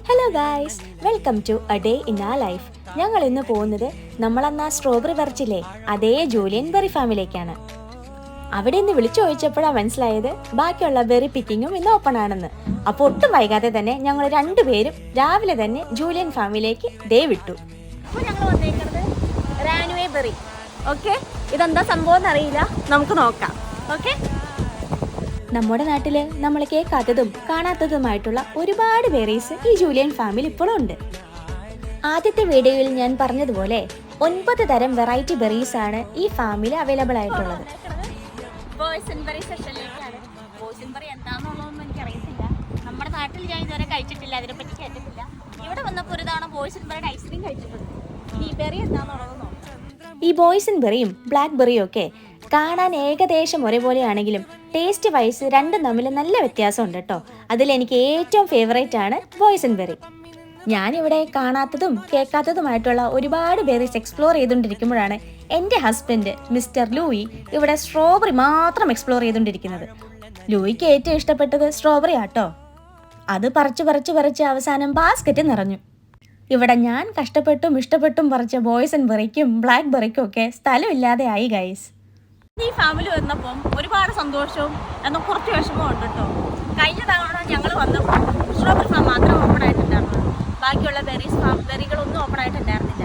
Hello guys, welcome to a day in a life. ഞങ്ങൾ ഇന്ന് പോകുന്നത് നമ്മളന്ന് സ്ട്രോബെറി പറിച്ചില്ലേ അതേ ജൂലിയൻ ബെറി ഫാമിലേക്കാണ്. അവിടെ നിന്ന് വിളിച്ചു ചോദിച്ചപ്പോഴാണ് മനസ്സിലായത് ബാക്കിയുള്ള ബെറി പിക്കിങ്ങും ഇന്ന് ഓപ്പൺ ആണെന്ന്. അപ്പോൾ ഒട്ടും വൈകാതെ തന്നെ ഞങ്ങൾ രണ്ടുപേരും രാവിലെ തന്നെ ജൂലിയൻ ഫാമിലേക്ക് ഡേ വിട്ടു. അപ്പോൾ ഞങ്ങൾ വന്നേക്കുന്നത് റാനുവേ ബെറി. ഓക്കെ, ഇതെന്താ സംഭവം എന്നറിയില്ല, നമുക്ക് നോക്കാം. ഓക്കെ, നമ്മുടെ നാട്ടിൽ നമ്മൾ കേൾക്കാത്തതും കാണാത്തതുമായിട്ടുള്ള ഒരുപാട് ബെറീസ് ഈ ജൂലിയൻ ഫാമിൽ ഇപ്പോഴും ഉണ്ട്. ആദ്യത്തെ വീഡിയോയിൽ ഞാൻ പറഞ്ഞതുപോലെ 9 തരം വെറൈറ്റി ബെറീസ് ആണ് ഈ ഫാമിൽ അവൈലബിൾ ആയിട്ടുള്ളത്. നമ്മുടെ നാട്ടിൽ ഞാൻ ഇതുവരെ കഴിച്ചിട്ടില്ല, അതിനെപ്പറ്റി കേട്ടിട്ടില്ല. ഇവിടെ വന്നപ്പോൾ ഒരു തവണ ബോയ്സൺ ബെറി ഐസ്ക്രീം കഴിച്ചിട്ടുണ്ട്. ഈ ബെറി എന്താണെന്നുള്ളത് നോക്കാം. ഈ ബോയ്സൺ ബെറിയും ബ്ലാക്ക് ബെറിയും ഒക്കെ കാണാൻ ഏകദേശം ഒരേപോലെയാണെങ്കിലും ടേസ്റ്റ് വൈസ് രണ്ടും തമ്മിൽ നല്ല വ്യത്യാസമുണ്ട് കേട്ടോ. അതിലെനിക്ക് ഏറ്റവും ഫേവറേറ്റ് ആണ് ബോയ്സൺ ബെറി. ഞാനിവിടെ കാണാത്തതും കേൾക്കാത്തതുമായിട്ടുള്ള ഒരുപാട് ബെറീസ് എക്സ്പ്ലോർ ചെയ്തുകൊണ്ടിരിക്കുമ്പോഴാണ് എൻ്റെ ഹസ്ബൻഡ് മിസ്റ്റർ ലൂയി ഇവിടെ സ്ട്രോബെറി മാത്രം എക്സ്പ്ലോർ ചെയ്തുകൊണ്ടിരിക്കുന്നത്. ലൂയിക്ക് ഏറ്റവും ഇഷ്ടപ്പെട്ടത് സ്ട്രോബെറി ആട്ടോ. അത് പറിച്ച് അവസാനം ബാസ്ക്കറ്റ് നിറഞ്ഞു. ഇവിടെ ഞാൻ കഷ്ടപ്പെട്ടും ഇഷ്ടപ്പെട്ടും പറിച്ച ബോയ്സൺ ബെറിക്കും ബ്ലാക്ക് ബെറിക്കും ഒക്കെ സ്ഥലമില്ലാതെ ആയി ഗൈസ്. ഈ ഫാമിലി വന്നപ്പം ഒരുപാട് സന്തോഷവും എന്നാൽ കുറച്ച് വിഷമവും ഉണ്ട് കേട്ടോ. കഴിഞ്ഞ തവണ ഞങ്ങൾ വന്നപ്പോൾ സ്ട്രോബെറി ഫാം മാത്രം ഓപ്പൺ ആയിട്ടുണ്ടായിരുന്നു, ബാക്കിയുള്ള ബെറികളൊന്നും ഓപ്പൺ ആയിട്ടുണ്ടായിരുന്നില്ല.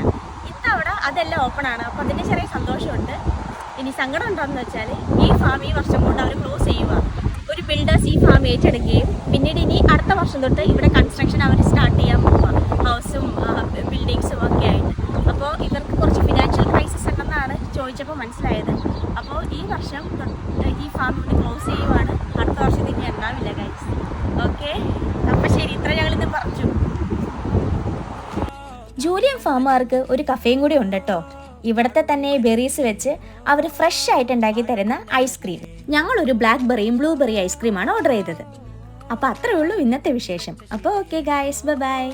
ഇത്തവണ അതെല്ലാം ഓപ്പൺ ആണ്. അപ്പോൾ അതിൻ്റെ ചെറിയ സന്തോഷമുണ്ട്. ഇനി സങ്കടം ഉണ്ടോയെന്ന് വെച്ചാൽ ഈ ഫാം ഈ വർഷം കൊണ്ട് അവർ ക്ലോസ് ചെയ്യുക. ഒരു ബിൽഡേഴ്സ് ഈ ഫാം ഏറ്റെടുക്കുകയും പിന്നീട് ഇനി അടുത്ത വർഷം തൊട്ട് ഇവിടെ കൺസ്ട്രക്ഷൻ അവർ സ്റ്റാർട്ട് ചെയ്യാൻ പോവുക, ഹൗസും ബിൽഡിങ്സും ഒക്കെ ആയിട്ട്. അപ്പോൾ ഇവർക്ക് കുറച്ച് ഫിനാൻഷ്യൽ ക്രൈസിസ് ഉണ്ടെന്നാണ് ചോദിച്ചപ്പോൾ മനസ്സിലായത്. അപ്പോൾ ഈ വർഷം ഈ ഫാം ഇവിടെ ക്ലോസ് ചെയ്യുവാണ്. അടുത്ത വർഷത്തേക്ക് ഉണ്ടാവില്ല ഗൈസ്. ഓക്കെ, അപ്പോൾ ശരി, ഇത്ര ഞങ്ങളിന്ന് പറഞ്ഞു. ജൂലിയൻ ഫാമുകാർക്ക് ഒരു കഫേയും കൂടി ഉണ്ട് കേട്ടോ. ഇവിടത്തെ തന്നെ ബെറീസ് വെച്ച് അവർ ഫ്രഷ് ആയിട്ട് ഉണ്ടാക്കി തരുന്ന ഐസ്ക്രീം. ഞങ്ങളൊരു ബ്ലാക്ക് ബെറിയും ബ്ലൂബെറി ഐസ്ക്രീമാണ് ഓർഡർ ചെയ്തത്. അപ്പോൾ അത്രേ ഉള്ളൂ ഇന്നത്തെ വിശേഷം. അപ്പോൾ ഓക്കെ ഗൈസ്, ബൈ.